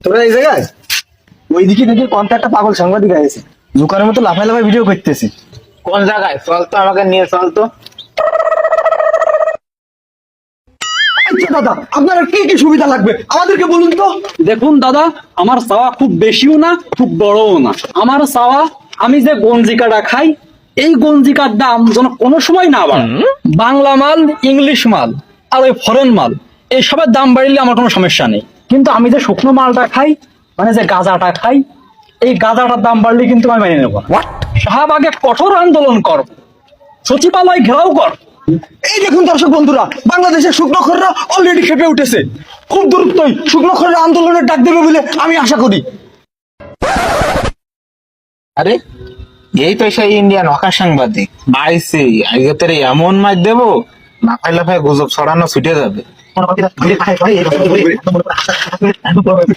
তোরা এই জায়গায় ওইদিকে দেখি কোনটা একটা পাগল সাংবাদিক আছে, দোকানের মতো লাফাই লাফাই ভিডিও করতেছে। কোন জায়গায়? চল তো, আমাকে নিয়ে চল তো। আচ্ছা দাদা, আপনার কি কি সুবিধা লাগবে আমাদেরকে বলুন তো। দেখুন দাদা, আমার চাওয়া খুব বেশিও না খুব বড়ও না। আমার চাওয়া, আমি যে গঞ্জিকাটা খাই এই গঞ্জিকার দাম যেন কোনো সময় না বাড়ে। বাংলা মাল, ইংলিশ মাল আর ওই ফরেন মাল এইসবের দাম বাড়লে আমার কোনো সমস্যা নেই, কিন্তু আমি যে শুকনো মালটা খাই, মানে যে গাঁজাটা খাই, এই গাঁজাটার দাম বাড়লে কিন্তু আমি মেনে নেবো না। শাহবাগে কঠোর আন্দোলন কর, সচিবালয় ঘেরাও কর। এই দেখুন দর্শক বন্ধুরা, বাংলাদেশের শুকনোখররা অলরেডি খেপে উঠেছে। খুব দ্রুতই শুকনোখররা আন্দোলনের ডাক দেবে বলে আমি আশা করি। আরে এই তো সেই ইন্ডিয়ান হকার সাংবাদিক আইসি। আজকে তোর এমন মাছ দেবো, লাফাই লাফাই গুজব ছড়ানো ছুটে যাবে।